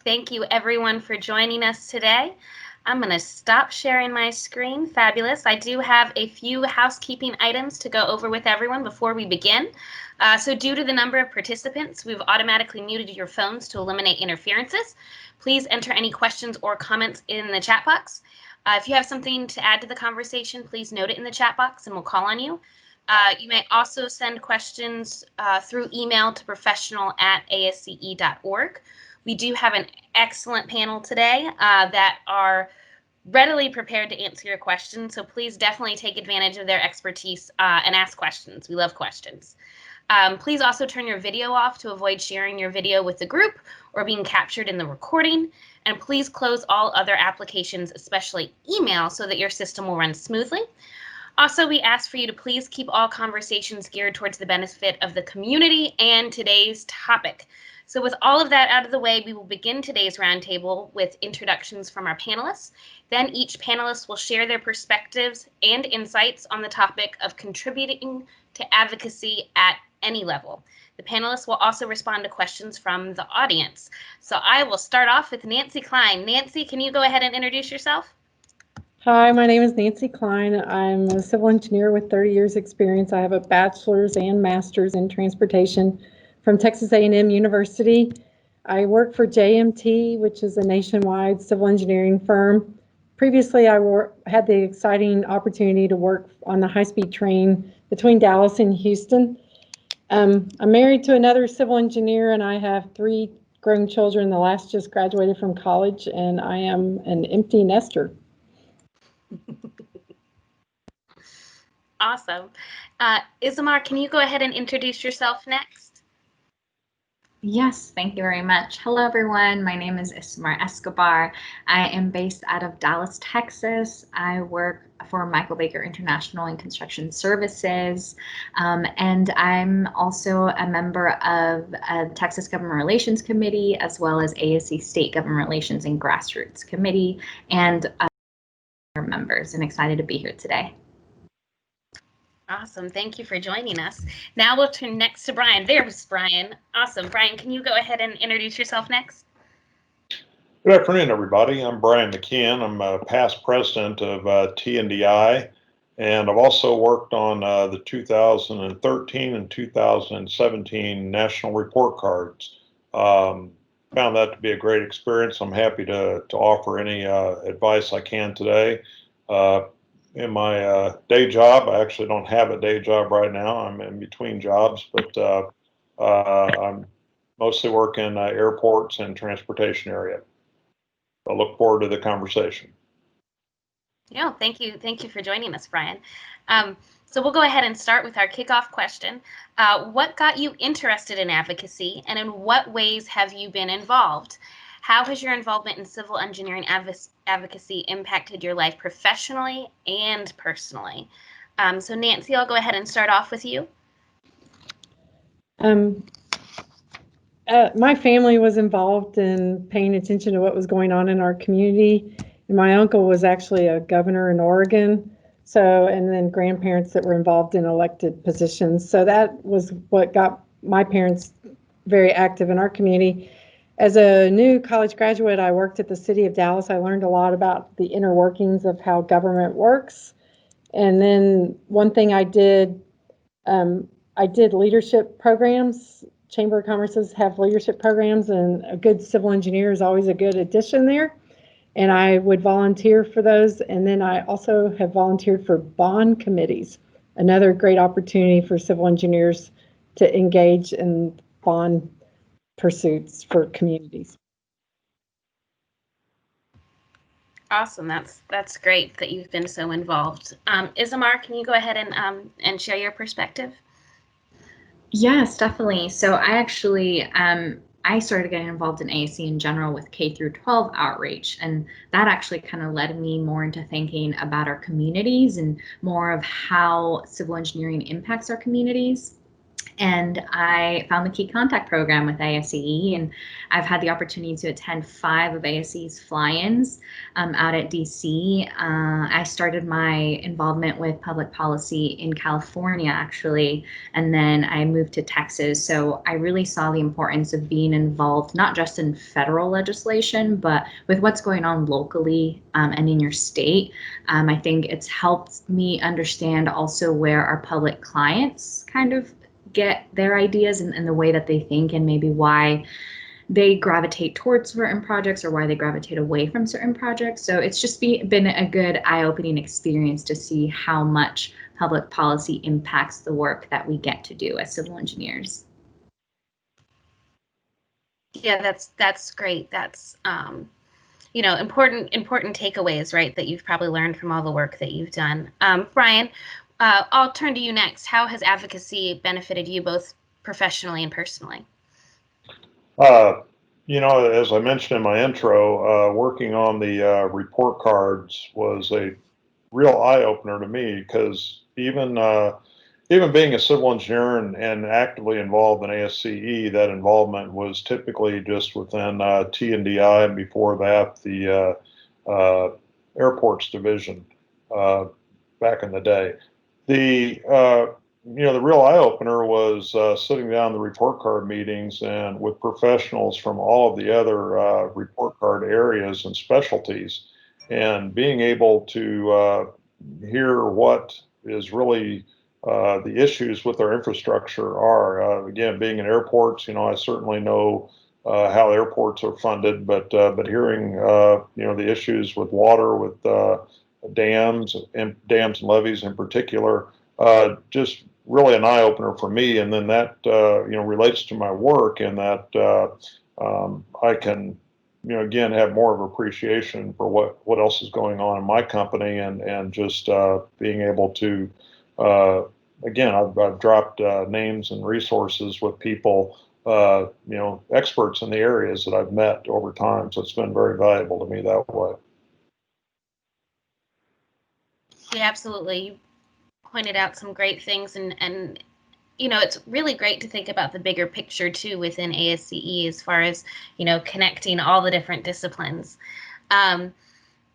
Thank you everyone for joining us today. I'm going to stop sharing my screen. Fabulous. I do have a few housekeeping items to go over with everyone before we begin. So due to the number of participants, we've automatically muted your phones to eliminate interferences. Please enter any questions or comments in the chat box. If you have something to add to the conversation, please note it in the chat box and we'll call on you. You may also send questions through email to professional@asce.org. We do have an excellent panel today that are readily prepared to answer your questions, so please definitely take advantage of their expertise and ask questions. We love questions. Please also turn your video off to avoid sharing your video with the group or being captured in the recording. And please close all other applications, especially email, so that your system will run smoothly. Also, we ask for you to please keep all conversations geared towards the benefit of the community and today's topic. So with all of that out of the way, we will begin today's roundtable with introductions from our panelists. Then each panelist will share their perspectives and insights on the topic of contributing to advocacy at any level. The panelists will also respond to questions from the audience. So I will start off with Nancy Klein. Nancy, can you go ahead and introduce yourself? Hi, my name is Nancy Klein. I'm a civil engineer with 30 years experience. I have a bachelor's and master's in transportation from Texas A&M University. I work for JMT, which is a nationwide civil engineering firm. Previously, I had the exciting opportunity to work on the high-speed train between Dallas and Houston. I'm married to another civil engineer, and I have 3 grown children. The last just graduated from college, and I am an empty nester. Awesome. Isamar, can you go ahead and introduce yourself next? Yes, thank you very much. Hello, everyone. My name is Isamar Escobar. I am based out of Dallas, Texas. I work for Michael Baker International and Construction Services, and I'm also a member of the Texas Government Relations Committee, as well as ASC State Government Relations and Grassroots Committee, and other members, and excited to be here today. Awesome. Thank you for joining us. Now we'll turn next to Brian. There's Brian. Awesome. Brian, can you go ahead and introduce yourself next? Good afternoon, everybody. I'm Brian Mckeon. I'm a past president of TNDI, and I've also worked on the 2013 and 2017 national report cards. Found that to be a great experience. I'm happy to offer any advice I can today. In my day job, I actually don't have a day job right now. I'm in between jobs, but I'm mostly work in airports and transportation area. I look forward to the conversation. Yeah, thank you. Thank you for joining us, Brian. So we'll go ahead and start with our kickoff question. What got you interested in advocacy, and in what ways have you been involved? How has your involvement in civil engineering advocacy impacted your life professionally and personally? So Nancy, I'll go ahead and start off with you. My family was involved in paying attention to what was going on in our community. And my uncle was actually a governor in Oregon. And then grandparents that were involved in elected positions. So that was what got my parents very active in our community. As a new college graduate, I worked at the city of Dallas. I learned a lot about the inner workings of how government works. And then one thing I did leadership programs. Chamber of Commerce's have leadership programs, and a good civil engineer is always a good addition there. And I would volunteer for those. And then I also have volunteered for bond committees, another great opportunity for civil engineers to engage in bond pursuits for communities. Awesome. That's great that you've been so involved. Isamar, can you go ahead and share your perspective? Yes, definitely. So I actually I started getting involved in ASC in general with K through 12 outreach, and that actually kind of led me more into thinking about our communities and more of how civil engineering impacts our communities. And I found the Key Contact Program with ASCE, and I've had the opportunity to attend 5 of ASCE's fly-ins out at DC. I started my involvement with public policy in California, actually, and then I moved to Texas. So I really saw the importance of being involved, not just in federal legislation, but with what's going on locally and in your state. I think it's helped me understand also where our public clients kind of get their ideas and the way that they think, and maybe why they gravitate towards certain projects or why they gravitate away from certain projects. So it's just been a good eye-opening experience to see how much public policy impacts the work that we get to do as civil engineers. Yeah, that's great. That's important takeaways, right, that you've probably learned from all the work that you've done. Brian, I'll turn to you next. How has advocacy benefited you both professionally and personally? As I mentioned in my intro, working on the report cards was a real eye opener to me, because even being a civil engineer and actively involved in ASCE, that involvement was typically just within T&DI, and before that the airports division back in the day. The real eye opener was sitting down in the report card meetings and with professionals from all of the other report card areas and specialties, and being able to hear what is really the issues with our infrastructure are. Again, being in airports, I certainly know how airports are funded, but hearing the issues with water, with dams and levees in particular, just really an eye opener for me. And then that relates to my work, in that I can again have more of appreciation for what else is going on in my company, and just being able to again, I've dropped names and resources with people, experts in the areas that I've met over time. So it's been very valuable to me that way. Yeah, absolutely. You pointed out some great things, and it's really great to think about the bigger picture too within ASCE, as far as connecting all the different disciplines.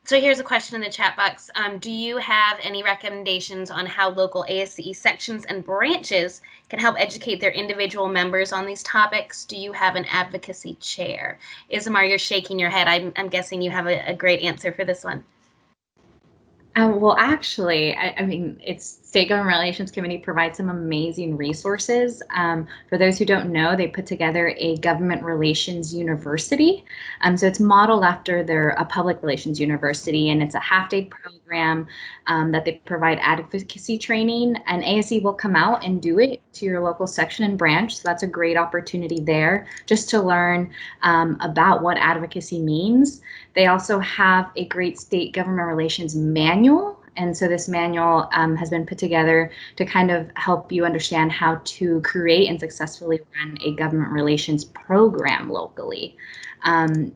So here's a question in the chat box. Do you have any recommendations on how local ASCE sections and branches can help educate their individual members on these topics? Do you have an advocacy chair? Ismar, you're shaking your head. I'm guessing you have a great answer for this one. Well, actually, I mean, it's State Government Relations Committee provides some amazing resources. For those who don't know, they put together a government relations university. So it's modeled after a public relations university, and it's a half-day program that they provide advocacy training, and ASCE will come out and do it to your local section and branch. So that's a great opportunity there, just to learn about what advocacy means. They also have a great state government relations manual. And so this manual has been put together to kind of help you understand how to create and successfully run a government relations program locally.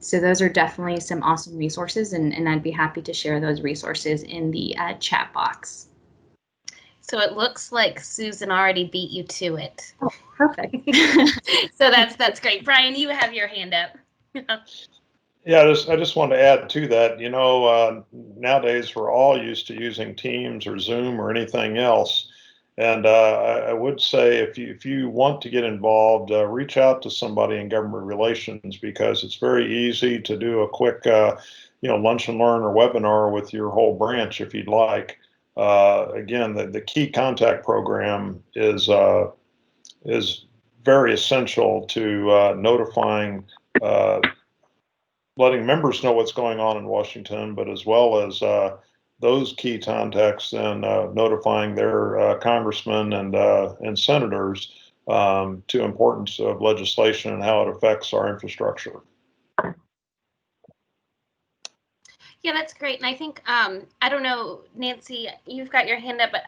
So those are definitely some awesome resources, and I'd be happy to share those resources in the chat box. So it looks like Susan already beat you to it. Oh, perfect. So that's great. Brian, you have your hand up. Yeah, I just wanted to add to that. Nowadays we're all used to using Teams or Zoom or anything else, and I would say if you want to get involved, reach out to somebody in government relations, because it's very easy to do a quick lunch and learn or webinar with your whole branch if you'd like. Again, the Key Contact Program is very essential to notifying. Letting members know what's going on in Washington, but as well as those key contacts, and notifying their congressmen and senators to importance of legislation and how it affects our infrastructure. Yeah, that's great. And I think, I don't know, Nancy, you've got your hand up, but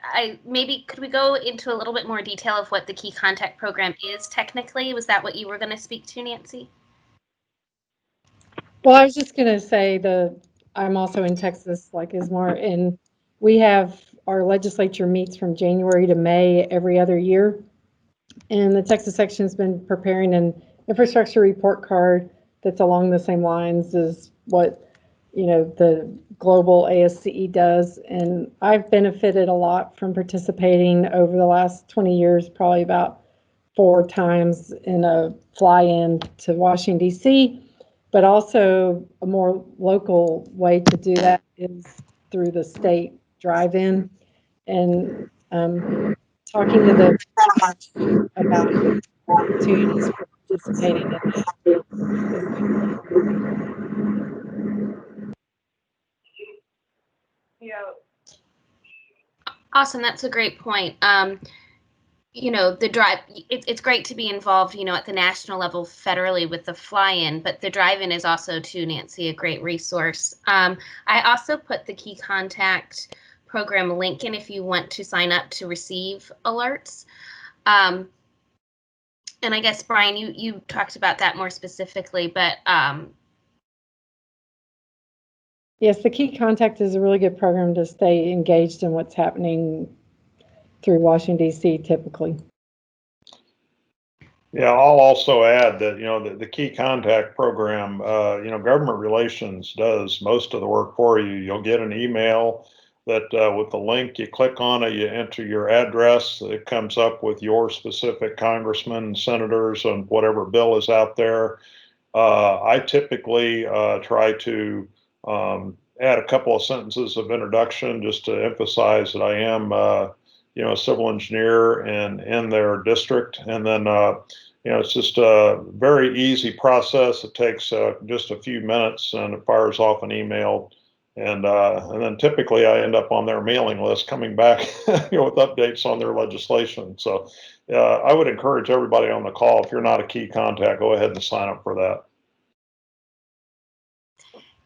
maybe could we go into a little bit more detail of what the Key Contact Program is technically? Was that what you were going to speak to, Nancy? Well, I was just going to say I'm also in Texas, like Ismar, and we have our legislature meets from January to May every other year. And the Texas section has been preparing an infrastructure report card that's along the same lines as what, the global ASCE does. And I've benefited a lot from participating over the last 20 years, probably about 4 times in a fly-in to Washington, D.C., but also a more local way to do that is through the state drive-in. And talking to the about opportunities for participating in that. Awesome. That's a great point. The drive, it's great to be involved, at the national level federally with the fly-in, but the drive-in is also, too, Nancy, a great resource. I also put the Key Contact program link in if you want to sign up to receive alerts. And I guess, Brian, you talked about that more specifically, but yes, the Key Contact is a really good program to stay engaged in what's happening through Washington, D.C. typically. Yeah, I'll also add that, the Key Contact program, government relations does most of the work for you. You'll get an email that with the link, you click on it, you enter your address, it comes up with your specific congressmen, senators, and whatever bill is out there. I typically try to add a couple of sentences of introduction just to emphasize that I am, a civil engineer and in their district. And then, it's just a very easy process. It takes just a few minutes and it fires off an email. And then typically I end up on their mailing list coming back with updates on their legislation. So I would encourage everybody on the call, if you're not a Key Contact, go ahead and sign up for that.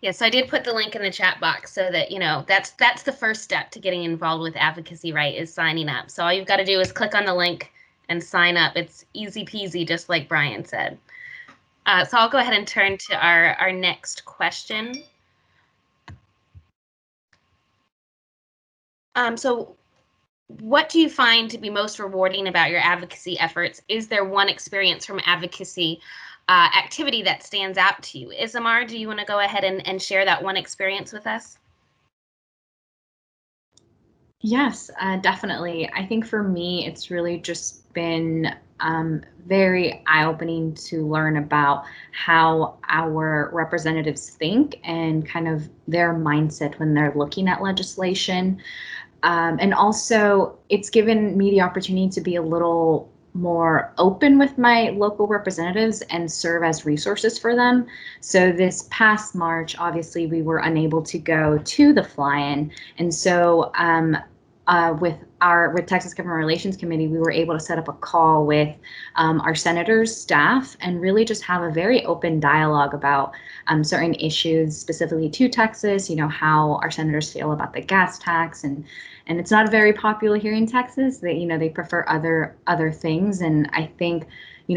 Yes, I did put the link in the chat box so that, that's the first step to getting involved with advocacy, right, is signing up. So all you've got to do is click on the link and sign up. It's easy peasy, just like Brian said. So I'll go ahead and turn to our next question. So what do you find to be most rewarding about your advocacy efforts? Is there one experience from advocacy activity that stands out to you? Isamar, do you want to go ahead and share that one experience with us? Yes, definitely. I think for me, it's really just been very eye-opening to learn about how our representatives think and kind of their mindset when they're looking at legislation. And also, it's given me the opportunity to be a little more open with my local representatives and serve as resources for them. So this past March, obviously, we were unable to go to the fly-in. And so with Texas Government Relations Committee, we were able to set up a call with our senators' staff and really just have a very open dialogue about certain issues specifically to Texas, how our senators feel about the gas tax, and it's not very popular here in Texas. They prefer other things, and I think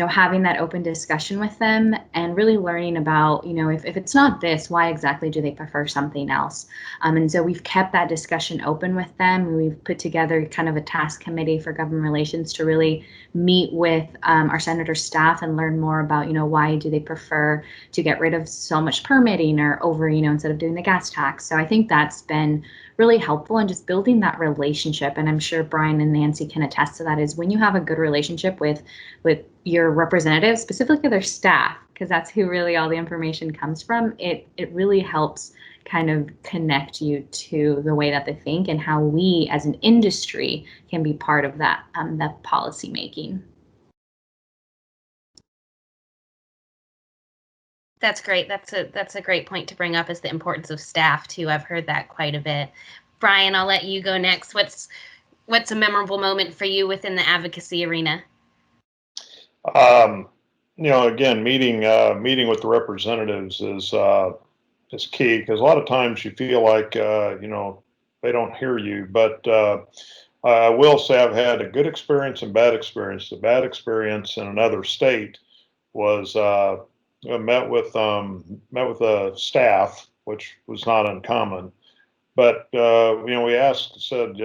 having that open discussion with them and really learning about if it's not this, why exactly do they prefer something else? And so we've kept that discussion open with them. We've put together kind of a task committee for government relations to really meet with our senator staff and learn more about why do they prefer to get rid of so much permitting or over instead of doing the gas tax. So I think that's been really helpful in just building that relationship. And I'm sure Brian and Nancy can attest to that, is when you have a good relationship with your representatives, specifically their staff, because that's who really all the information comes from, it really helps kind of connect you to the way that they think and how we as an industry can be part of that policy making. That's great. That's a great point to bring up, is the importance of staff too. I've heard that quite a bit. Brian, I'll let you go next. What's a memorable moment for you within the advocacy arena? Again, meeting with the representatives is key, because a lot of times you feel like they don't hear you. But I will say I've had a good experience and bad experience. The bad experience in another state was I met with the staff, which was not uncommon. But we said,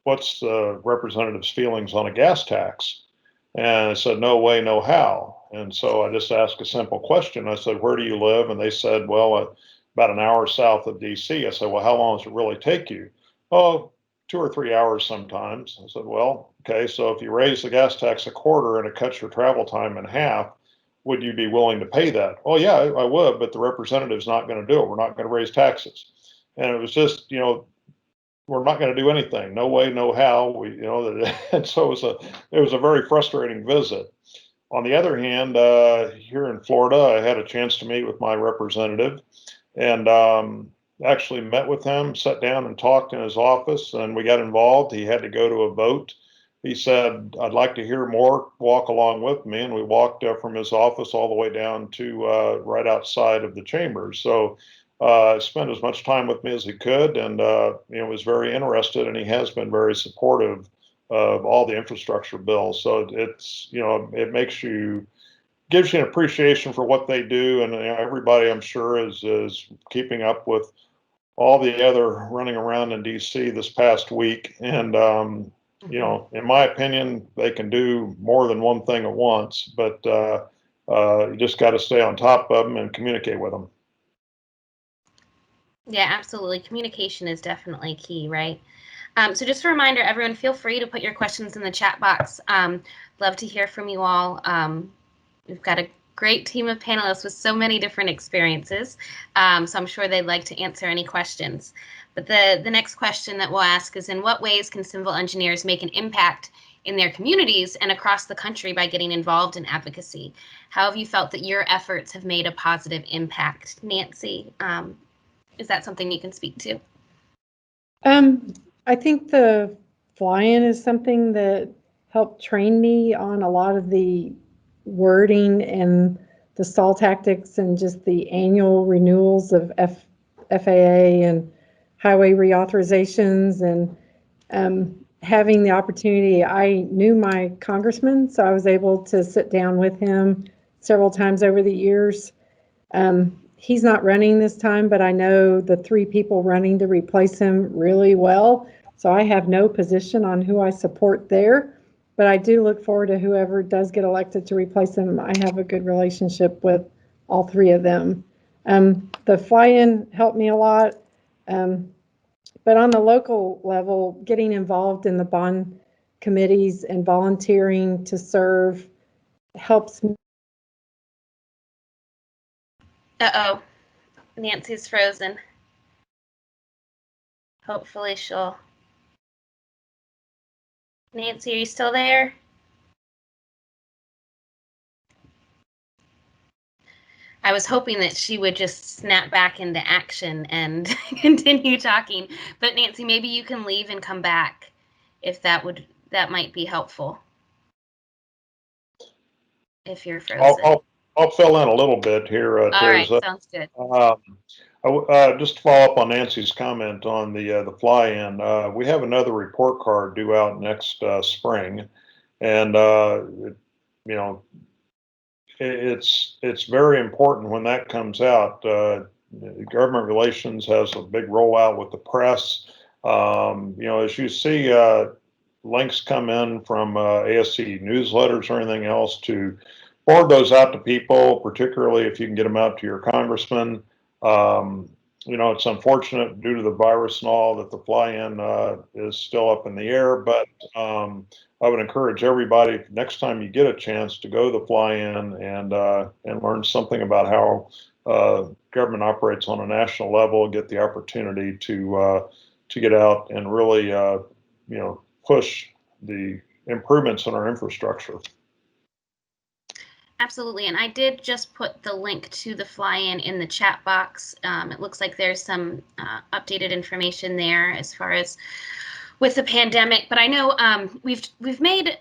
what's the representative's feelings on a gas tax? And I said, no way, no how. And so I just asked a simple question. I said, where do you live? And they said, well, about an hour south of DC. I said, well, how long does it really take you? Oh, 2 or 3 hours sometimes. I said, well, okay, so if you raise the gas tax a quarter and it cuts your travel time in half, would you be willing to pay that? Oh, yeah, I would, but the representative's not going to do it. We're not going to raise taxes. And it was just, we're not going to do anything. No way, no how. And so it was a very frustrating visit. On the other hand, here in Florida, I had a chance to meet with my representative, and actually met with him, sat down and talked in his office, and we got involved. He had to go to a vote. He said, I'd like to hear more, walk along with me. And we walked from his office all the way down to right outside of the chambers. So spent as much time with me as he could, and was very interested, and he has been very supportive of all the infrastructure bills. So it gives you an appreciation for what they do, and everybody, I'm sure, is keeping up with all the other running around in DC this past week. And in my opinion, they can do more than one thing at once, but you just got to stay on top of them and communicate with them. Yeah, absolutely. Communication is definitely key, right? So just a reminder, everyone, feel free to put your questions in the chat box. Love to hear from you all. We've got a great team of panelists with so many different experiences, so I'm sure they'd like to answer any questions. But the next question that we'll ask is, in what ways can civil engineers make an impact in their communities and across the country by getting involved in advocacy? How have you felt that your efforts have made a positive impact? Nancy, is that something you can speak to? I think the fly-in is something that helped train me on a lot of the wording and the stall tactics and just the annual renewals of FAA and highway reauthorizations, and having the opportunity. I knew my congressman, so I was able to sit down with him several times over the years. He's not running this time, but I know the 3 people running to replace him really well. So I have no position on who I support there, but I do look forward to whoever does get elected to replace him. I have a good relationship with all 3 of them. The fly-in helped me a lot, but on the local level, getting involved in the bond committees and volunteering to serve helps me. Uh-oh, Nancy's frozen. Hopefully she'll... Nancy, are you still there? I was hoping that she would just snap back into action and continue talking. But Nancy, maybe you can leave and come back if that might be helpful. If you're frozen. I'll fill in a little bit here. All right, sounds good. Just to follow up on Nancy's comment on the fly-in, we have another report card due out next spring, and it's very important when that comes out. Government relations has a big rollout with the press. As you see links come in from ASC newsletters or anything else, to forward those out to people, particularly if you can get them out to your congressman. It's unfortunate due to the virus and all that the fly-in is still up in the air, but I would encourage everybody, next time you get a chance, to go to the fly-in and learn something about how government operates on a national level, get the opportunity to get out and really push the improvements in our infrastructure. Absolutely, and I did just put the link to the fly-in in the chat box. It looks like there's some updated information there as far as with the pandemic, but I know we've made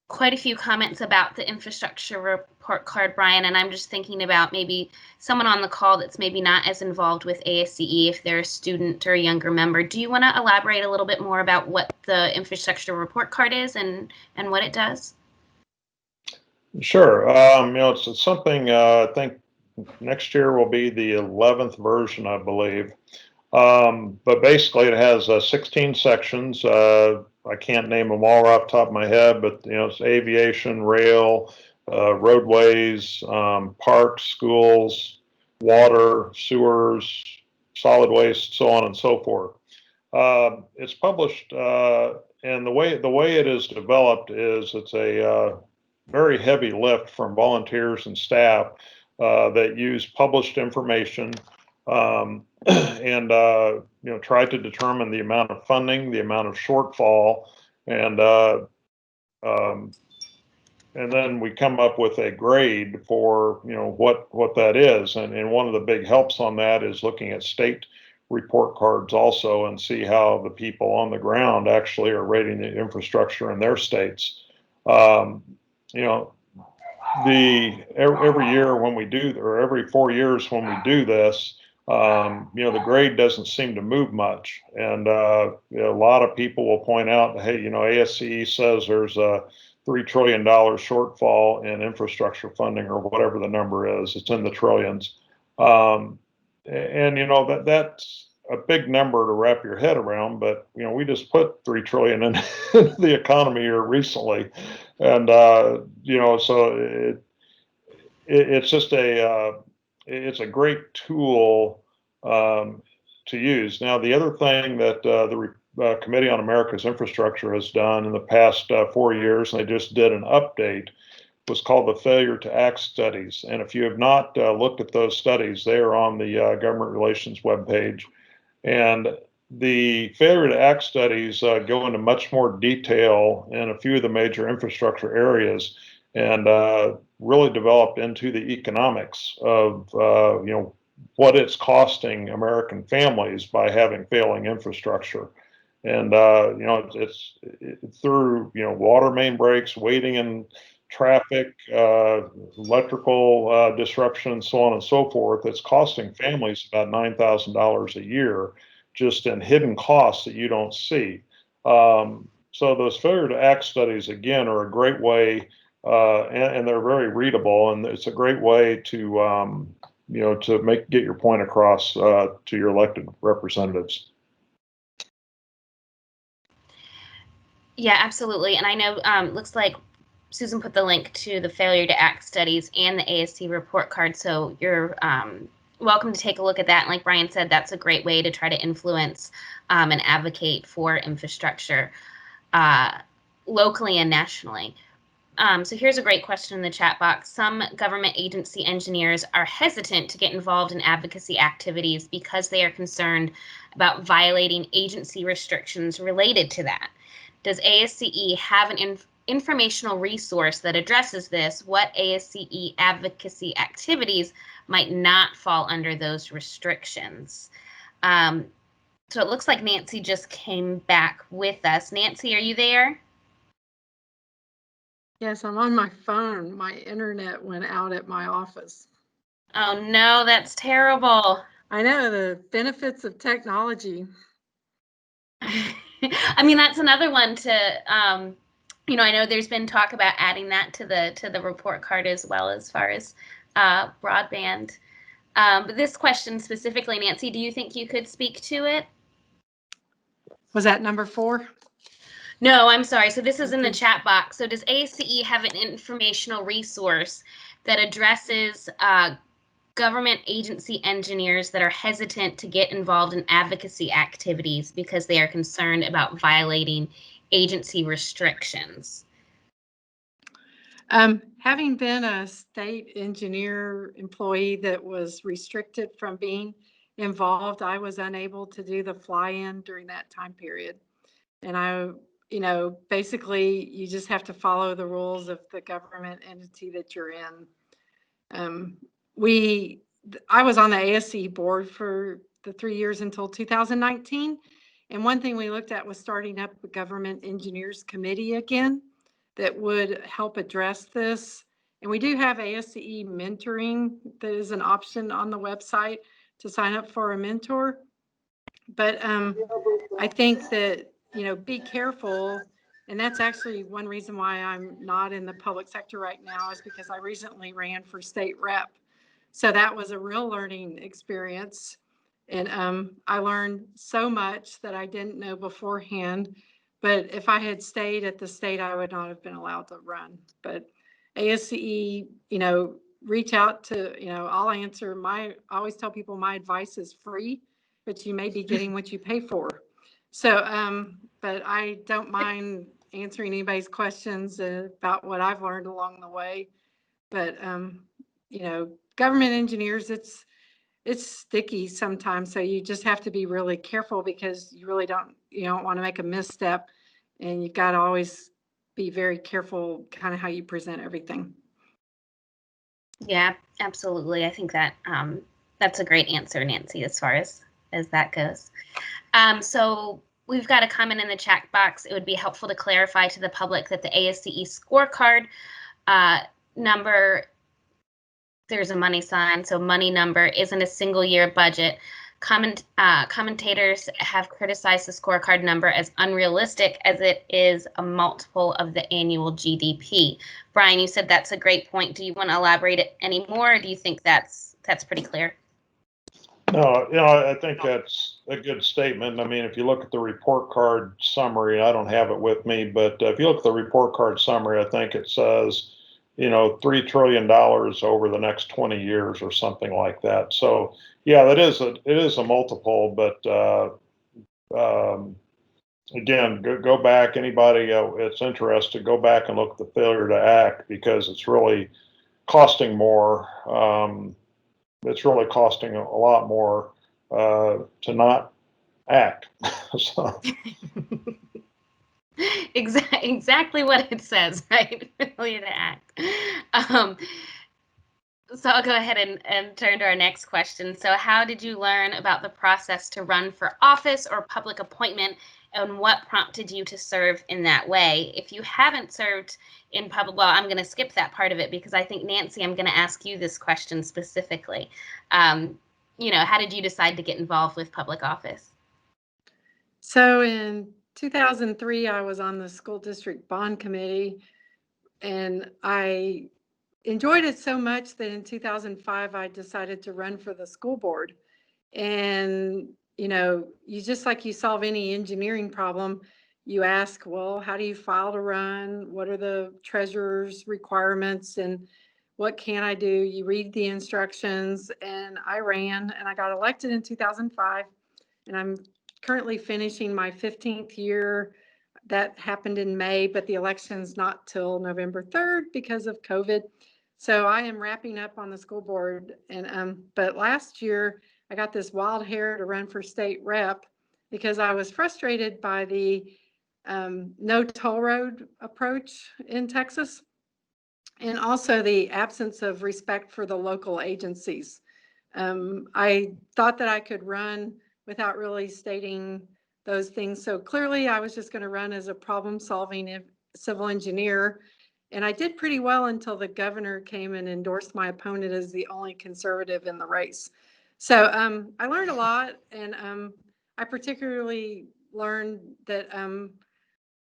quite a few comments about the infrastructure report card, Brian, and I'm just thinking about maybe someone on the call that's maybe not as involved with ASCE, if they're a student or a younger member. Do you want to elaborate a little bit more about what the infrastructure report card is and what it does? Sure. It's something I think next year will be the 11th version, I believe. But basically, it has 16 sections. I can't name them all off the top of my head, but it's aviation, rail, roadways, parks, schools, water, sewers, solid waste, so on and so forth. It's published, and the way it is developed is it's a very heavy lift from volunteers and staff that use published information and try to determine the amount of funding, the amount of shortfall, and then we come up with a grade for what that is. And one of the big helps on that is looking at state report cards also and see how the people on the ground actually are rating the infrastructure in their states. Every year when we do, or every 4 years when we do this, the grade doesn't seem to move much. And a lot of people will point out, hey, ASCE says there's a $3 trillion shortfall in infrastructure funding, or whatever the number is. It's in the trillions. That's a big number to wrap your head around, but we just put $3 trillion into the economy here recently, and so it's just it's a great tool to use. Now, the other thing that the Committee on America's Infrastructure has done in the past 4 years, and they just did an update, was called the Failure to Act Studies. And if you have not looked at those studies, they are on the Government Relations webpage. And the Failure to Act Studies go into much more detail in a few of the major infrastructure areas, and really developed into the economics of what it's costing American families by having failing infrastructure. And it's through water main breaks, waiting in traffic, electrical disruption, so on and so forth. It's costing families about $9,000 a year, just in hidden costs that you don't see. So those Failure to Act studies, again, are a great way, and they're very readable, and it's a great way to get your point across to your elected representatives. Yeah, absolutely. And I know looks like Susan put the link to the Failure to Act studies and the ASC report card, so you're welcome to take a look at that. And like Brian said, that's a great way to try to influence and advocate for infrastructure locally and nationally. So here's a great question in the chat box. Some government agency engineers are hesitant to get involved in advocacy activities because they are concerned about violating agency restrictions related to that. Does ASCE have an informational resource that addresses this? What ASCE advocacy activities might not fall under those restrictions? So it looks like Nancy just came back with us. Nancy, are you there? Yes, I'm on my phone. My internet went out at my office. Oh no, that's terrible. I know the benefits of technology. I mean, that's another one to, I know there's been talk about adding that to the report card as well, as far as broadband. But this question specifically, Nancy, do you think you could speak to it? Was that number 4? No, I'm sorry. So this is in the chat box. So does ASCE have an informational resource that addresses government agency engineers that are hesitant to get involved in advocacy activities because they are concerned about violating agency restrictions? Having been a state engineer employee that was restricted from being involved, I was unable to do the fly-in during that time period. And basically you just have to follow the rules of the government entity that you're in. I was on the ASCE board for the 3 years until 2019. And one thing we looked at was starting up a government engineers committee again that would help address this. And we do have ASCE mentoring that is an option on the website to sign up for a mentor. But I think that, be careful. And that's actually one reason why I'm not in the public sector right now, is because I recently ran for state rep. So that was a real learning experience. And I learned so much that I didn't know beforehand. But if I had stayed at the state, I would not have been allowed to run. But ASCE, reach out to, I'll answer I always tell people my advice is free, but you may be getting what you pay for. So, but I don't mind answering anybody's questions about what I've learned along the way. But, government engineers, it's sticky sometimes. So you just have to be really careful because you don't want to make a misstep, and you've got to always be very careful kind of how you present everything. Yeah, absolutely. I think that that's a great answer, Nancy, as far as that goes. So we've got a comment in the chat box. It would be helpful to clarify to the public that the ASCE scorecard number, there's a money sign, so money number isn't a single year budget. Commentators have criticized the scorecard number as unrealistic as it is a multiple of the annual GDP. Brian, you said that's a great point. Do you want to elaborate it any more, or do you think that's pretty clear? No, I think that's a good statement. I mean, if you look at the report card summary, I don't have it with me, but if you look at the report card summary, I think it says, $3 trillion over the next 20 years or something like that. So yeah, it is a multiple, but again, go back, anybody that's interested, go back and look at the failure to act, because it's really costing more. It's really costing a lot more to not act. So. Exactly what it says, right? Failure to act. So I'll go ahead and turn to our next question. So how did you learn about the process to run for office or public appointment, and what prompted you to serve in that way? If you haven't served in public, well, I'm going to skip that part of it because I think, Nancy, I'm going to ask you this question specifically. How did you decide to get involved with public office? So in 2003, I was on the school district bond committee, and I enjoyed it so much that in 2005, I decided to run for the school board. And, you just like you solve any engineering problem, you ask, well, how do you file to run? What are the treasurer's requirements? And what can I do? You read the instructions, and I ran, and I got elected in 2005. And I'm currently finishing my 15th year. That happened in May, but the election's not till November 3rd because of COVID. So I am wrapping up on the school board. And but last year I got this wild hair to run for state rep because I was frustrated by the no toll road approach in Texas, and also the absence of respect for the local agencies. I thought that I could run without really stating those things. So clearly I was just going to run as a problem-solving civil engineer. And I did pretty well until the governor came and endorsed my opponent as the only conservative in the race. So I learned a lot, and I particularly learned that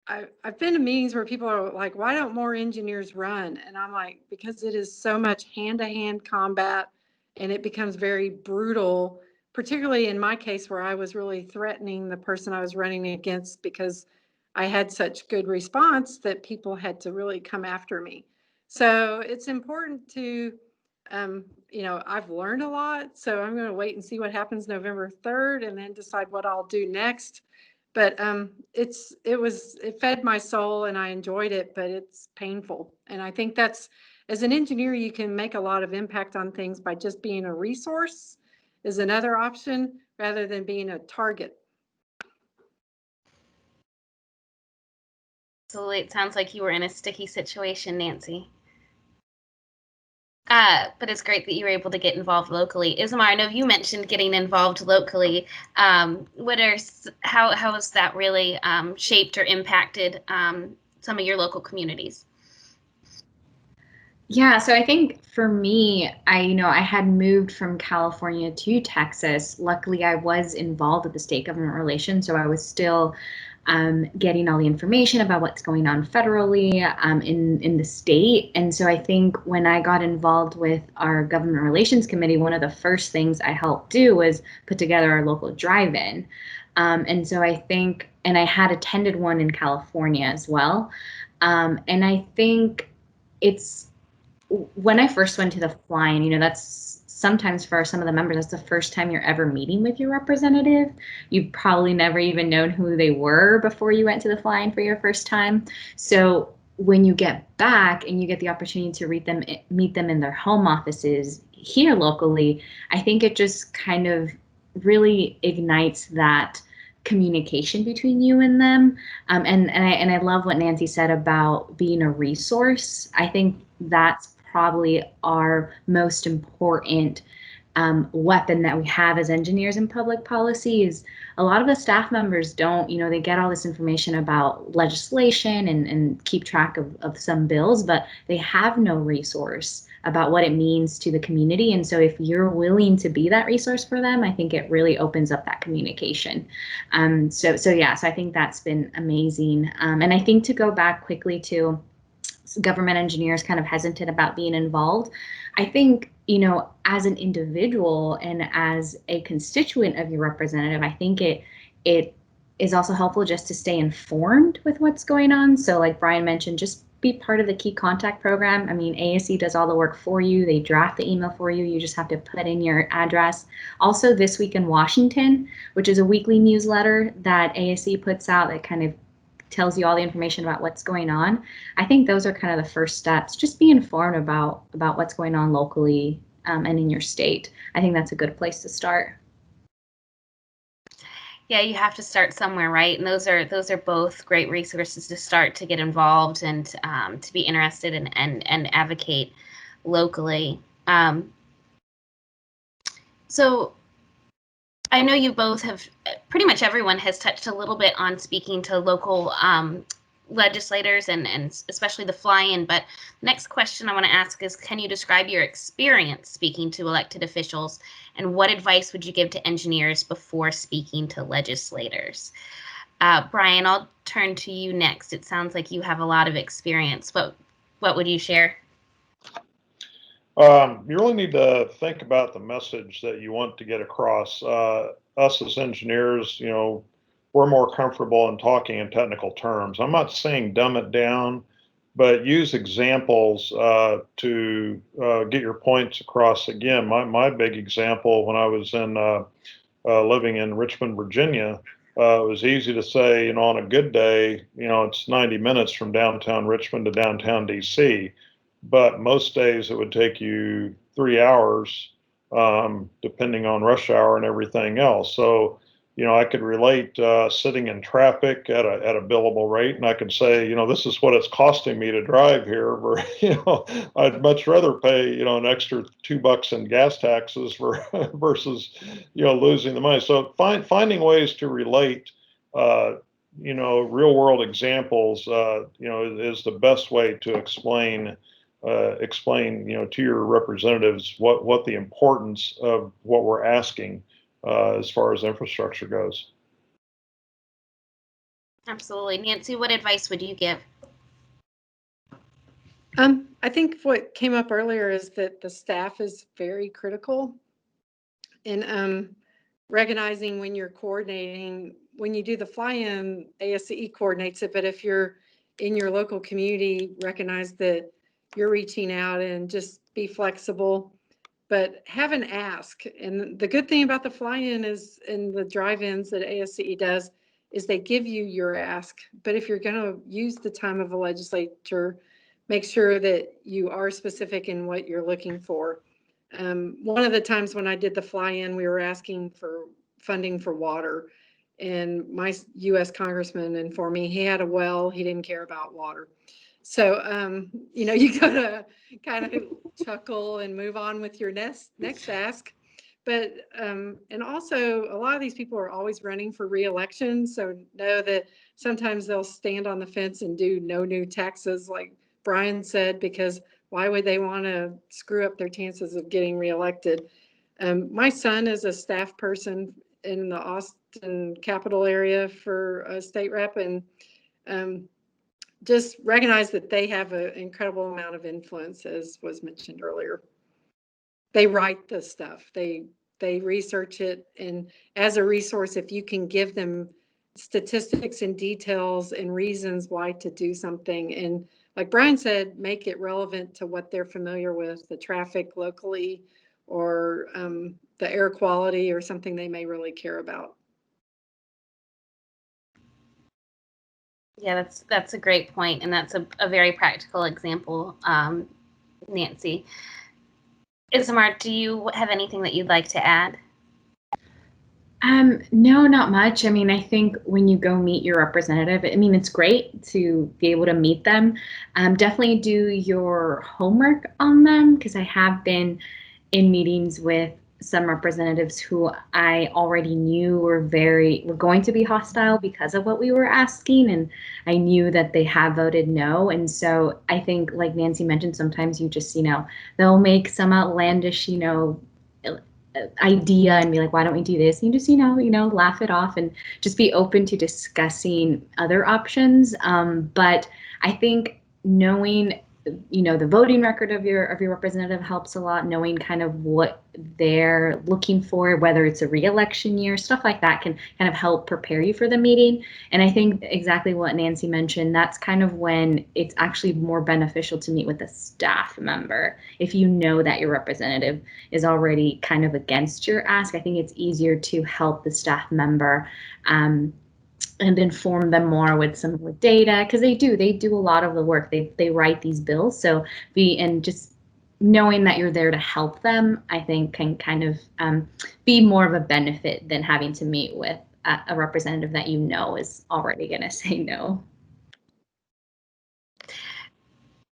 I've been to meetings where people are like, why don't more engineers run? And I'm like, because it is so much hand-to-hand combat, and it becomes very brutal, particularly in my case where I was really threatening the person I was running against because I had such good response that people had to really come after me. So it's important to, I've learned a lot. So I'm going to wait and see what happens November 3rd and then decide what I'll do next. But it fed my soul and I enjoyed it, but it's painful. And I think that's, as an engineer, you can make a lot of impact on things by just being a resource is another option rather than being a target. Absolutely. It sounds like you were in a sticky situation, Nancy. But it's great that you were able to get involved locally. Ismar, I know you mentioned getting involved locally. How has that really shaped or impacted some of your local communities? Yeah, so I think for me, I had moved from California to Texas. Luckily, I was involved with the state government relations, so I was still getting all the information about what's going on federally in the state. And so I think when I got involved with our government relations committee, one of the first things I helped do was put together our local drive-in. And so I think, and I had attended one in California as well. And I think it's, when I first went to the fly-in, you know, that's sometimes for some of the members, that's the first time you're ever meeting with your representative. You've probably never even known who they were before you went to the fly-in for your first time. So when you get back and you get the opportunity to meet them in their home offices here locally, I think it just kind of really ignites that communication between you and them. And I love what Nancy said about being a resource. I think that's probably our most important weapon that we have as engineers in public policy. Is a lot of the staff members don't, you know, they get all this information about legislation and keep track of some bills, but they have no resource about what it means to the community. And so if you're willing to be that resource for them, I think it really opens up that communication. So I think that's been amazing. And I think, to go back quickly to government engineers kind of hesitant about being involved, I think, you know, as an individual and as a constituent of your representative, I think it is also helpful just to stay informed with what's going on. So like Brian mentioned, just be part of the key contact program. I mean, ASE does all the work for you. They draft the email for you. You just have to put in your address. Also, This Week in Washington, which is a weekly newsletter that ASE puts out that kind of tells you all the information about what's going on. I think those are kind of the first steps. Just be informed about what's going on locally and in your state. I think that's a good place to start. Yeah, you have to start somewhere, right? And those are both great resources to start to get involved and to be interested in and advocate locally. So I know you both have, pretty much everyone has touched a little bit on speaking to local legislators and especially the fly-in, but next question I want to ask is, can you describe your experience speaking to elected officials, and what advice would you give to engineers before speaking to legislators? Brian, I'll turn to you next. It sounds like you have a lot of experience. What would you share? You really need to think about the message that you want to get across. Us as engineers, you know, we're more comfortable in talking in technical terms. I'm not saying dumb it down, but use examples to get your points across. Again, my big example when I was in living in Richmond, Virginia, it was easy to say, you know, on a good day, you know, it's 90 minutes from downtown Richmond to downtown DC. But most days it would take you 3 hours, depending on rush hour and everything else. So, you know, I could relate sitting in traffic at a billable rate, and I could say, you know, this is what it's costing me to drive here. Or, you know, I'd much rather pay, you know, an extra $2 in gas taxes versus, you know, losing the money. So finding ways to relate. You know, real world examples, you know, is the best way to explain, you know, to your representatives what the importance of what we're asking as far as infrastructure goes. Absolutely. Nancy, what advice would you give? I think what came up earlier is that the staff is very critical in recognizing when you're coordinating. When you do the fly-in, ASCE coordinates it, but if you're in your local community, recognize that you're reaching out and just be flexible, but have an ask. And the good thing about the fly-in is, in the drive-ins that ASCE does, is they give you your ask. But if you're going to use the time of a legislature, make sure that you are specific in what you're looking for. One of the times when I did the fly-in, we were asking for funding for water, and my U.S. congressman informed me he had a well, he didn't care about water. So, you know, you gotta kind of chuckle and move on with your next ask. But, and also a lot of these people are always running for re-election. So know that sometimes they'll stand on the fence and do no new taxes, like Brian said, because why would they want to screw up their chances of getting reelected? My son is a staff person in the Austin capital area for a state rep, and just recognize that they have an incredible amount of influence, as was mentioned earlier. They write the stuff. They they research it. And as a resource, if you can give them statistics and details and reasons why to do something, and like Brian said, make it relevant to what they're familiar with, the traffic locally, or the air quality, or something they may really care about. Yeah, that's a great point, and that's a very practical example, Nancy. Isamar, do you have anything that you'd like to add? No, not much. I mean, I think when you go meet your representative, I mean, it's great to be able to meet them. Definitely do your homework on them, because I have been in meetings with some representatives who I already knew were going to be hostile because of what we were asking, and I knew that they have voted no. And so I think, like Nancy mentioned, sometimes you just, they'll make some outlandish, idea and be like, why don't we do this? And you just, laugh it off and just be open to discussing other options. But I think knowing, the voting record of your representative helps a lot. Knowing kind of what they're looking for, whether it's a re-election year, stuff like that can kind of help prepare you for the meeting. And I think exactly what Nancy mentioned, that's kind of when it's actually more beneficial to meet with a staff member. If you know that your representative is already kind of against your ask, I think it's easier to help the staff member and inform them more with data, because they do a lot of the work. They write these bills. So just knowing that you're there to help them, I think can kind of be more of a benefit than having to meet with a representative that is already going to say no.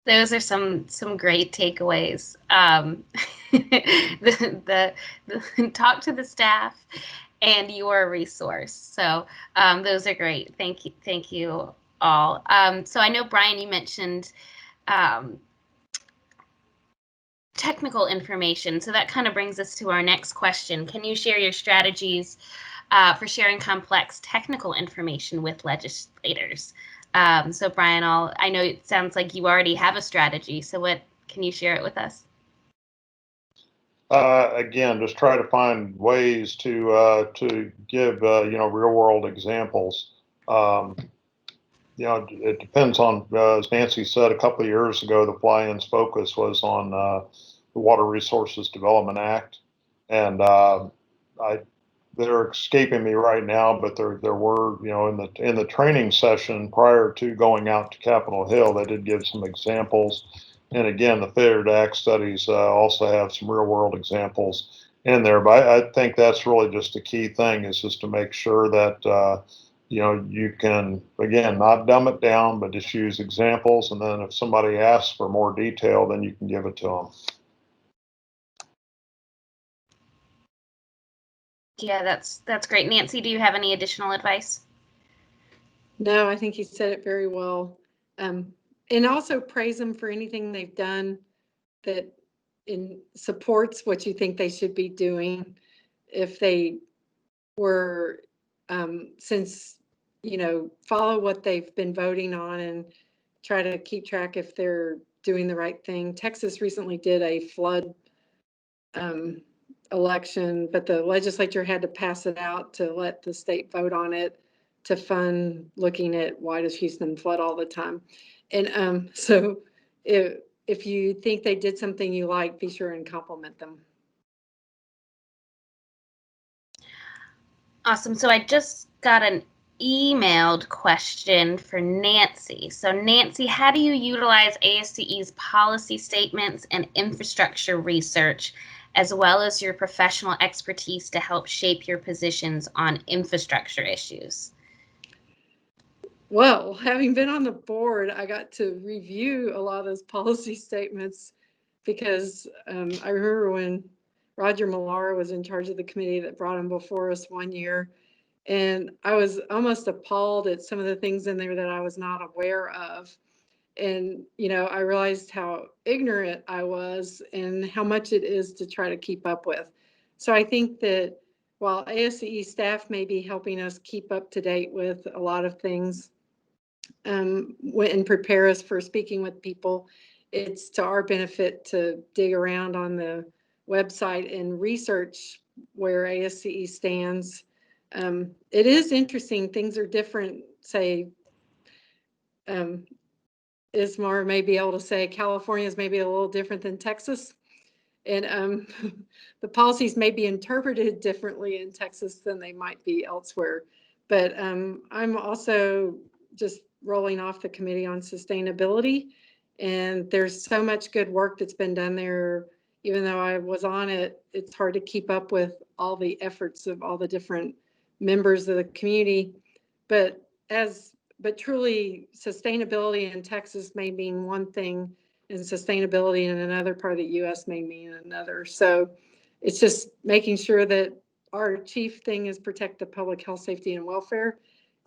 Those are some great takeaways. The talk to the staff, and you're a resource. So those are great. Thank you all. So I know, Brian, you mentioned technical information. So that kind of brings us to our next question. Can you share your strategies for sharing complex technical information with legislators? So Brian, I know it sounds like you already have a strategy. So can you share it with us? Again, just try to find ways to give real world examples. It depends on, as Nancy said a couple of years ago, the fly-in's focus was on the Water Resources Development Act, and they're escaping me right now, but there were, in the training session prior to going out to Capitol Hill, they did give some examples. And again, the Failure to Act studies also have some real world examples in there. But I think that's really just the key thing, is just to make sure that, you can, again, not dumb it down, but just use examples. And then if somebody asks for more detail, then you can give it to them. Yeah, that's great. Nancy, do you have any additional advice? No, I think you said it very well. And also praise them for anything they've done that supports what you think they should be doing. If they were, follow what they've been voting on and try to keep track if they're doing the right thing. Texas recently did a flood election, but the legislature had to pass it out to let the state vote on it to fund looking at why does Houston flood all the time. And so if you think they did something you like, be sure and compliment them. Awesome. So I just got an emailed question for Nancy. So Nancy, how do you utilize ASCE's policy statements and infrastructure research, as well as your professional expertise, to help shape your positions on infrastructure issues? Well, having been on the board, I got to review a lot of those policy statements, because I remember when Roger Millar was in charge of the committee that brought him before us one year, and I was almost appalled at some of the things in there that I was not aware of. And, I realized how ignorant I was and how much it is to try to keep up with. So I think that while ASCE staff may be helping us keep up to date with a lot of things, and prepare us for speaking with people, it's to our benefit to dig around on the website and research where ASCE stands. It is interesting. Things are different. Say, Ismar may be able to say California is maybe a little different than Texas. And the policies may be interpreted differently in Texas than they might be elsewhere. But I'm also just rolling off the Committee on Sustainability. And there's so much good work that's been done there. Even though I was on it, it's hard to keep up with all the efforts of all the different members of the community. But truly, sustainability in Texas may mean one thing, and sustainability in another part of the U.S. may mean another. So it's just making sure that our chief thing is protect the public health, safety, and welfare.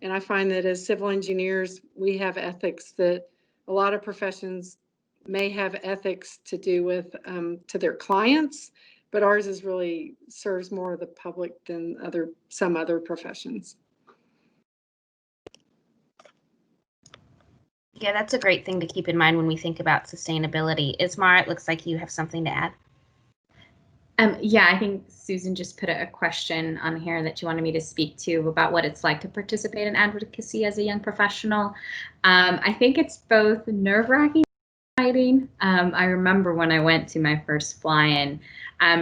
And I find that as civil engineers, we have ethics that a lot of professions may have ethics to do with to their clients, but ours is really serves more of the public than some other professions. Yeah, that's a great thing to keep in mind when we think about sustainability. Ismar, it looks like you have something to add. Yeah, I think Susan just put a question on here that you wanted me to speak to about what it's like to participate in advocacy as a young professional. I think it's both nerve-wracking and exciting. I remember when I went to my first fly-in,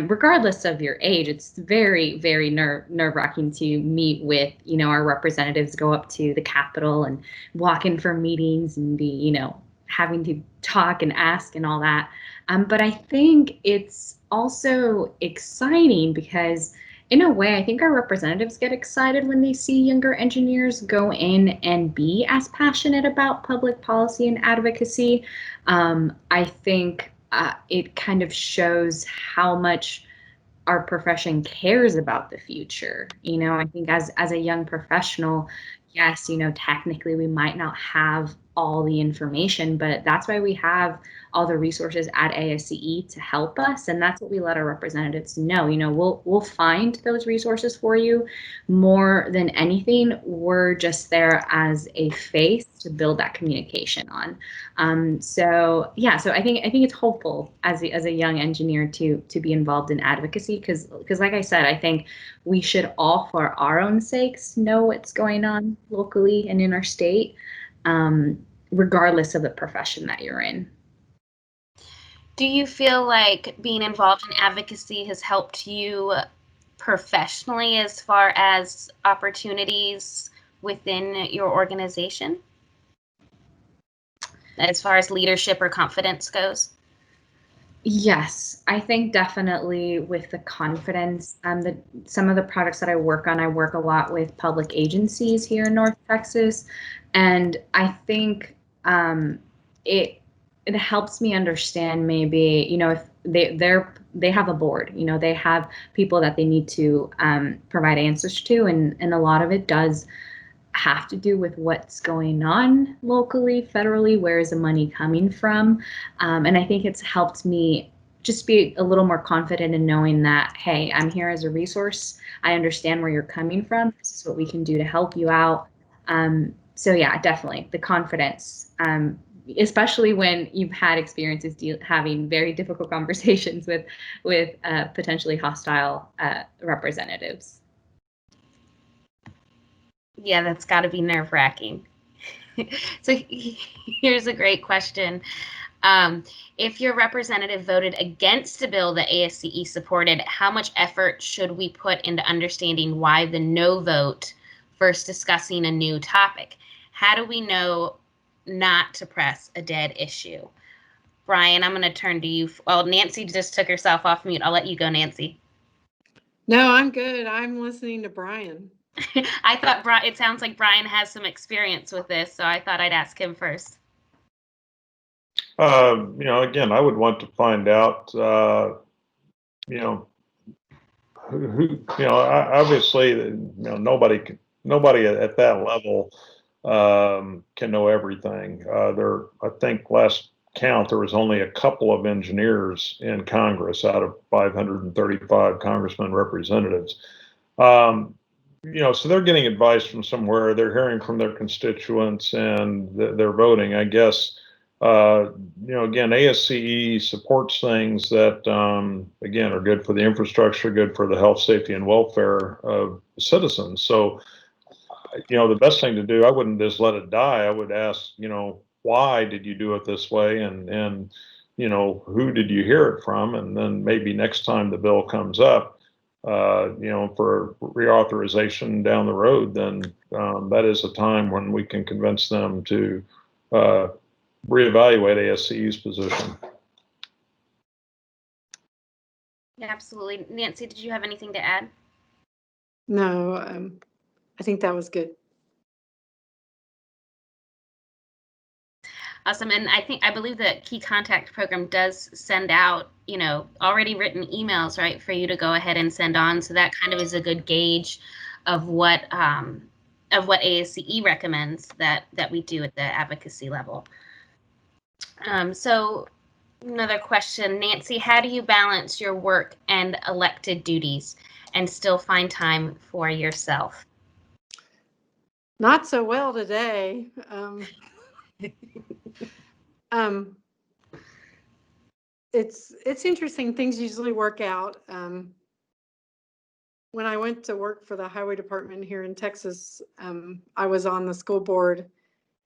regardless of your age, it's very, very nerve-wracking to meet with, our representatives, go up to the Capitol and walk in for meetings and be, having to talk and ask and all that. But I think it's also exciting because in a way, I think our representatives get excited when they see younger engineers go in and be as passionate about public policy and advocacy. I think it kind of shows how much our profession cares about the future. I think as a young professional, yes, technically we might not have all the information, but that's why we have all the resources at ASCE to help us. And that's what we let our representatives know. We'll find those resources for you. More than anything, we're just there as a face to build that communication on. So I think it's hopeful as a young engineer to be involved in advocacy because like I said, I think we should all, for our own sakes, know what's going on locally and in our state, regardless of the profession that you're in. Do you feel like being involved in advocacy has helped you professionally as far as opportunities within your organization? As far as leadership or confidence goes? Yes, I think definitely with the confidence. Some of the projects that I work on, I work a lot with public agencies here in North Texas, and I think it helps me understand maybe if they have a board, they have people that they need to provide answers to, and a lot of it does have to do with what's going on locally, federally, where is the money coming from? And I think it's helped me just be a little more confident in knowing that, hey, I'm here as a resource. I understand where you're coming from. This is what we can do to help you out. So yeah, definitely the confidence, especially when you've had experiences having very difficult conversations with potentially hostile representatives. Yeah, that's got to be nerve-wracking. So here's a great question. If your representative voted against a bill that ASCE supported, how much effort should we put into understanding why the no vote versus discussing a new topic? How do we know not to press a dead issue? Brian, I'm going to turn to you. Well, Nancy just took herself off mute. I'll let you go, Nancy. No, I'm good. I'm listening to Brian. I thought it sounds like Brian has some experience with this, so I thought I'd ask him first. Again, I would want to find out, who obviously, nobody at that level can know everything. I think last count, there was only a couple of engineers in Congress out of 535 congressmen representatives. So they're getting advice from somewhere, they're hearing from their constituents, and they're voting. I guess Again, ASCE supports things that, again, are good for the infrastructure, good for the health, safety, and welfare of citizens. So, the best thing to do, I wouldn't just let it die. I would ask, why did you do it this way? And who did you hear it from? And then maybe next time the bill comes up, for reauthorization down the road, then that is a time when we can convince them to reevaluate ASCE's position. Yeah, absolutely. Nancy, did you have anything to add? No, I think that was good. Awesome. And I believe the Key Contact Program does send out, already written emails, right, for you to go ahead and send on. So that kind of is a good gauge of what ASCE recommends that we do at the advocacy level. So another question, Nancy, how do you balance your work and elected duties and still find time for yourself? Not so well today. It's interesting. Things usually work out. When I went to work for the highway department here in Texas, I was on the school board,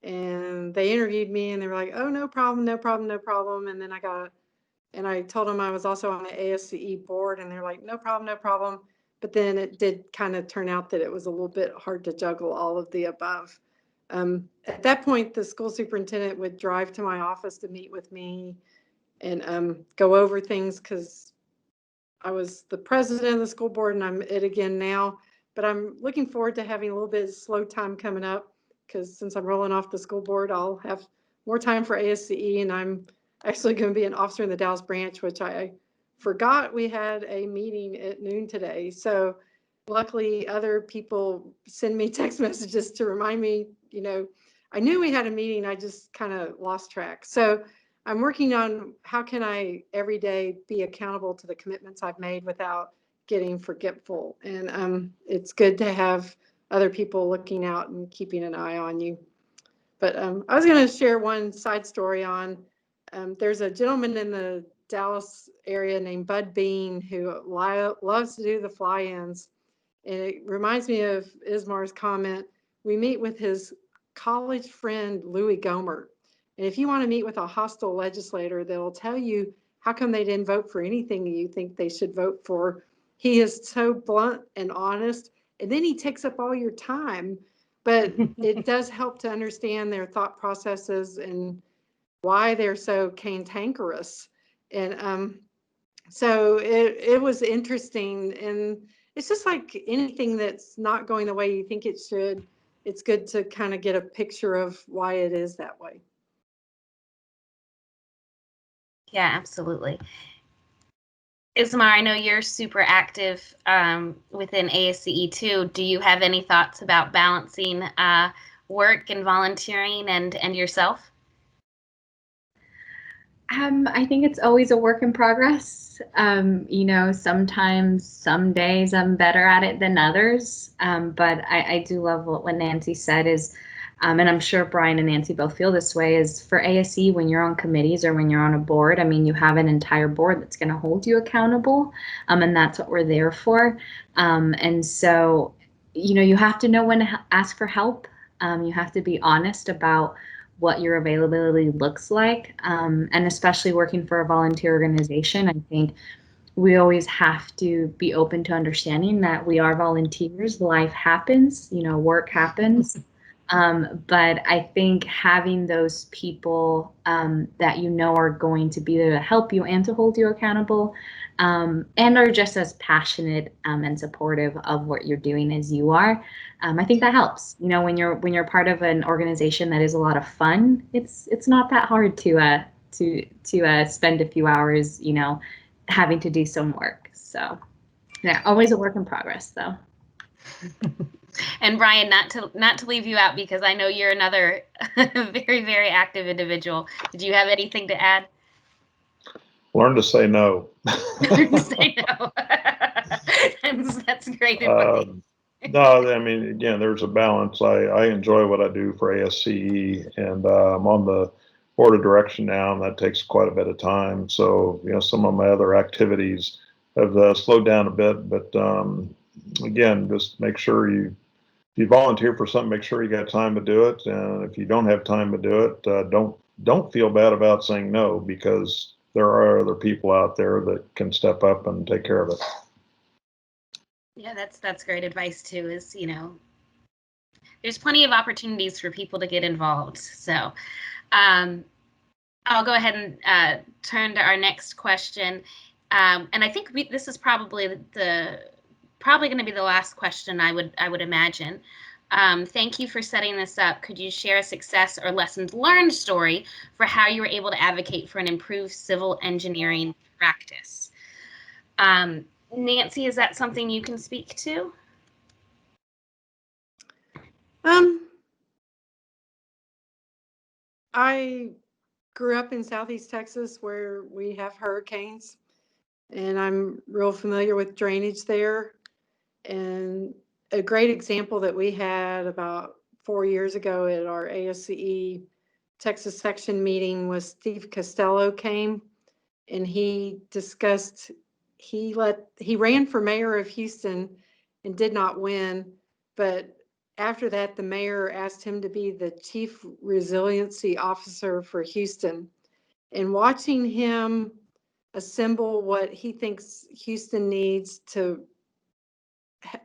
and they interviewed me, and they were like, "Oh, no problem, no problem, no problem." And then I told them I was also on the ASCE board, and they're like, "No problem, no problem." But then it did kind of turn out that it was a little bit hard to juggle all of the above. At that point, the school superintendent would drive to my office to meet with me and go over things, because I was the president of the school board and I'm it again now. But I'm looking forward to having a little bit of slow time coming up, because since I'm rolling off the school board, I'll have more time for ASCE, and I'm actually going to be an officer in the Dallas branch, which I forgot we had a meeting at noon today. So luckily other people send me text messages to remind me, I knew we had a meeting, I just kind of lost track. So I'm working on how can I every day be accountable to the commitments I've made without getting forgetful. And it's good to have other people looking out and keeping an eye on you. But I was going to share one side story on, there's a gentleman in the Dallas area named Bud Bean who loves to do the fly-ins. And it reminds me of Ismar's comment. We meet with his college friend, Louis Gomer. And if you want to meet with a hostile legislator, they'll tell you how come they didn't vote for anything you think they should vote for. He is so blunt and honest, and then he takes up all your time. But it does help to understand their thought processes and why they're so cantankerous. And so it was interesting. And it's just like anything that's not going the way you think it should. It's good to kind of get a picture of why it is that way. Yeah, absolutely. Ismar, I know you're super active within ASCE too. Do you have any thoughts about balancing work and volunteering and yourself? I think it's always a work in progress. Sometimes, some days I'm better at it than others. But I do love what Nancy said is, and I'm sure Brian and Nancy both feel this way, is for ASE, when you're on committees or when you're on a board, you have an entire board that's going to hold you accountable. And that's what we're there for. And so, you have to know when to ask for help. You have to be honest about what your availability looks like. And especially working for a volunteer organization, I think we always have to be open to understanding that we are volunteers. Life happens, work happens. But I think having those people that are going to be there to help you and to hold you accountable, and are just as passionate and supportive of what you're doing as you are, I think that helps. When you're part of an organization that is a lot of fun, it's not that hard to spend a few hours, having to do some work. So yeah, always a work in progress though. And Brian, not to leave you out, because I know you're another very, very active individual. Did you have anything to add? Learn to say no. Learn to say no. That's great advice. No, again, there's a balance. I enjoy what I do for ASCE, and I'm on the board of direction now, and that takes quite a bit of time. So, some of my other activities have slowed down a bit, but again, just make sure if you volunteer for something, make sure you got time to do it. And if you don't have time to do it, don't feel bad about saying no, because there are other people out there that can step up and take care of it. Yeah, that's great advice too, is, there's plenty of opportunities for people to get involved. So I'll go ahead and turn to our next question. And I think this is probably going to be the last question, I would imagine. Thank you for setting this up. Could you share a success or lessons learned story for how you were able to advocate for an improved civil engineering practice? Nancy, is that something you can speak to? I grew up in Southeast Texas where we have hurricanes, and I'm real familiar with drainage there. And a great example that we had about 4 years ago at our ASCE Texas section meeting was Steve Costello came, and he discussed, he ran for mayor of Houston and did not win, but after that, the mayor asked him to be the chief resiliency officer for Houston. And watching him assemble what he thinks Houston needs to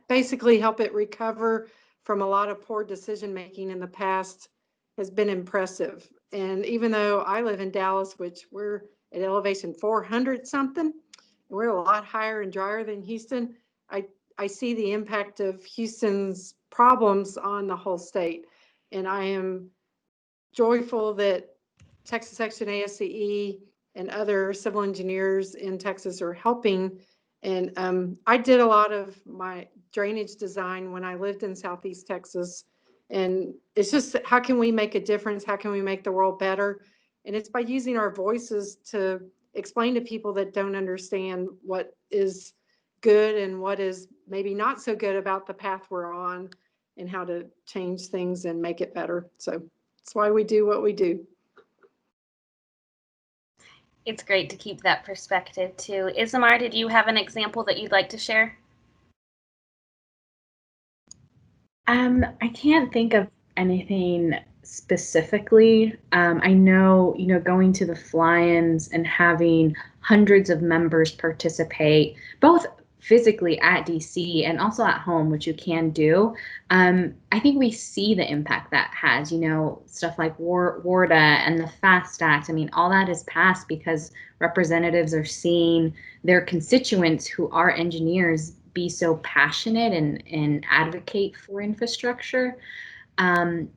basically help it recover from a lot of poor decision making in the past has been impressive. And even though I live in Dallas, which we're at elevation 400 something, and we're a lot higher and drier than Houston, I see the impact of Houston's problems on the whole state. And I am joyful that Texas Section ASCE and other civil engineers in Texas are helping. And I did a lot of my drainage design when I lived in Southeast Texas. And it's just, how can we make a difference? How can we make the world better? And it's by using our voices to explain to people that don't understand what is good and what is maybe not so good about the path we're on, and how to change things and make it better. So that's why we do what we do. It's great to keep that perspective too. Isamar, did you have an example that you'd like to share? I can't think of anything specifically. I know, going to the fly-ins and having hundreds of members participate, both physically at DC and also at home, which you can do. I think we see the impact that has, stuff like WARDA and the FAST Act. I mean, all that is passed because representatives are seeing their constituents who are engineers be so passionate and advocate for infrastructure. But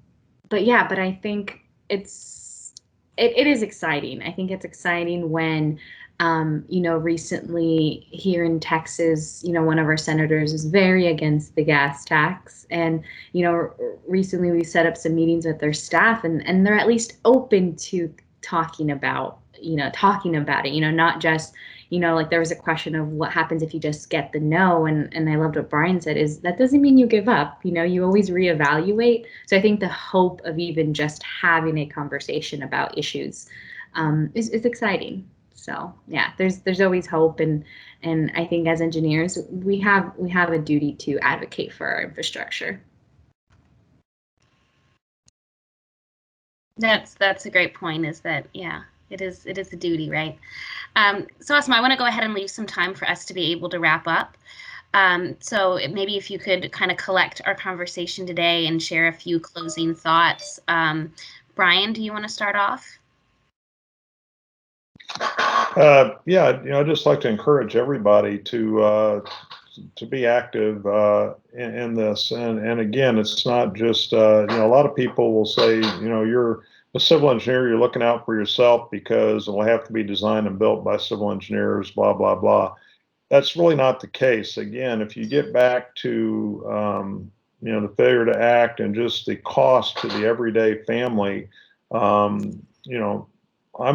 I think it is exciting. I think it's exciting when, recently here in Texas, one of our senators is very against the gas tax. And, recently we set up some meetings with their staff, and they're at least open to talking about it, not just, like there was a question of what happens if you just get the no. And I loved what Brian said, is that doesn't mean you give up, you always reevaluate. So I think the hope of even just having a conversation about issues is exciting. So yeah, there's always hope. And I think as engineers, we have a duty to advocate for our infrastructure. That's a great point, is that, yeah, it is a duty, right? So Asma, I want to go ahead and leave some time for us to be able to wrap up. So maybe if you could kind of collect our conversation today and share a few closing thoughts. Brian, do you want to start off? Yeah, I'd just like to encourage everybody to be active in this. And again, it's not just, a lot of people will say, you're a civil engineer, you're looking out for yourself because it will have to be designed and built by civil engineers, blah, blah, blah. That's really not the case. Again, if you get back to, the failure to act and just the cost to the everyday family, I'm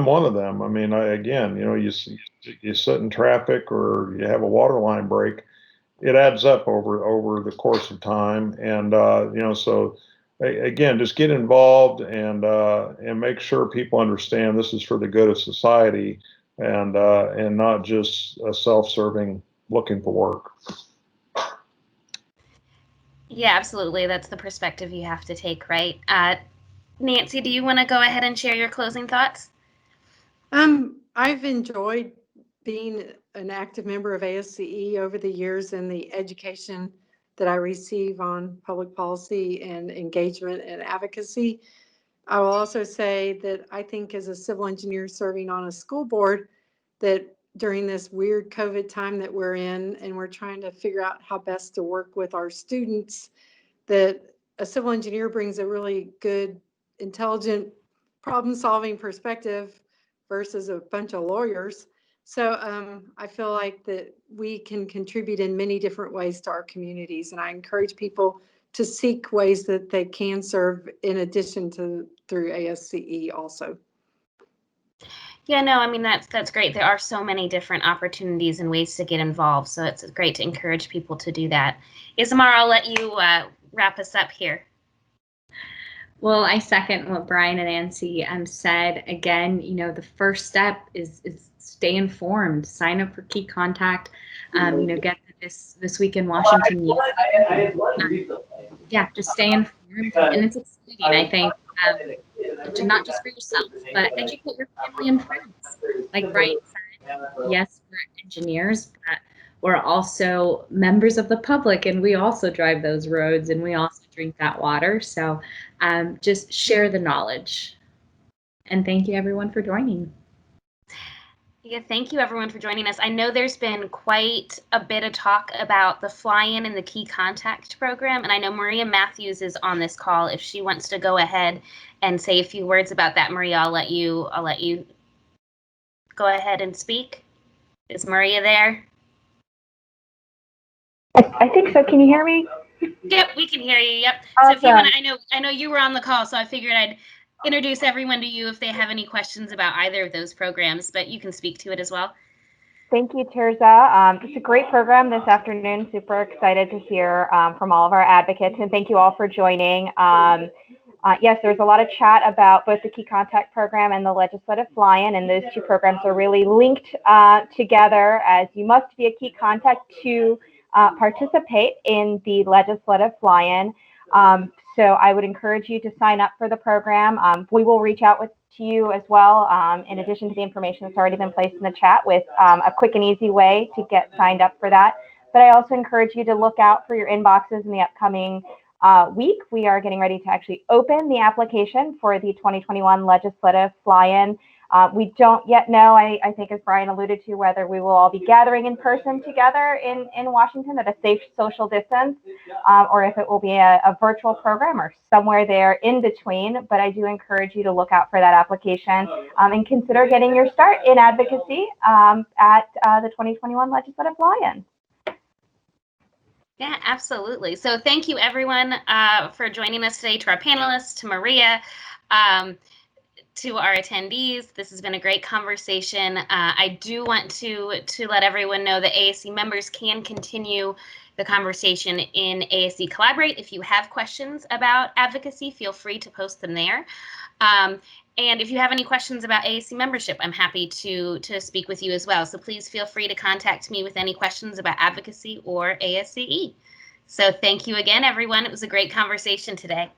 one of them. I mean, you sit in traffic or you have a water line break, it adds up over the course of time. And, so again, just get involved and make sure people understand this is for the good of society and not just a self-serving looking for work. Yeah, absolutely. That's the perspective you have to take, right? Nancy, do you want to go ahead and share your closing thoughts? I've enjoyed being an active member of ASCE over the years, and the education that I receive on public policy and engagement and advocacy. I will also say that I think as a civil engineer serving on a school board, that during this weird COVID time that we're in, and we're trying to figure out how best to work with our students, that a civil engineer brings a really good, intelligent, problem-solving perspective versus a bunch of lawyers. So I feel like that we can contribute in many different ways to our communities, and I encourage people to seek ways that they can serve in addition to through ASCE also. Yeah, no, I mean, that's great. There are so many different opportunities and ways to get involved, so it's great to encourage people to do that. Ismar, I'll let you wrap us up here. Well, I second what Brian and Nancy said. Again, the first step is stay informed. Sign up for Key Contact. Get this week in Washington. Just stay informed, and it's exciting. I think not just for yourself, but educate your family and friends. Like Brian said, yes, we're engineers, but we're also members of the public, and we also drive those roads, and we also drink that water. So just share the knowledge. And thank you, everyone, for joining. Yeah, thank you, everyone, for joining us. I know there's been quite a bit of talk about the fly-in and the Key Contact program, and I know Maria Matthews is on this call. If she wants to go ahead and say a few words about that, Maria, I'll let you go ahead and speak. Is Maria there? I think so. Can you hear me? Yep, we can hear you. Yep. Awesome. So if you want to, I know you were on the call, so I figured I'd introduce everyone to you if they have any questions about either of those programs, but you can speak to it as well. Thank you, Tirza. It's a great program this afternoon. Super excited to hear from all of our advocates, and thank you all for joining. Yes, there's a lot of chat about both the Key Contact program and the legislative fly-in, and those two programs are really linked together, as you must be a Key Contact to participate in the legislative fly-in. So I would encourage you to sign up for the program. We will reach out to you as well, in addition to the information that's already been placed in the chat, with a quick and easy way to get signed up for that. But I also encourage you to look out for your inboxes in the upcoming week. We are getting ready to actually open the application for the 2021 legislative fly-in. We don't yet know, I think, as Brian alluded to, whether we will all be gathering in person together in Washington at a safe social distance, or if it will be a virtual program or somewhere there in between. But I do encourage you to look out for that application and consider getting your start in advocacy at the 2021 legislative fly-in. Yeah, absolutely. So thank you, everyone, for joining us today, to our panelists, to Maria, to our attendees. This has been a great conversation. I do want to let everyone know that ASC members can continue the conversation in ASC Collaborate. If you have questions about advocacy, feel free to post them there. And if you have any questions about ASC membership, I'm happy to speak with you as well. So please feel free to contact me with any questions about advocacy or ASCE. So thank you again, everyone. It was a great conversation today.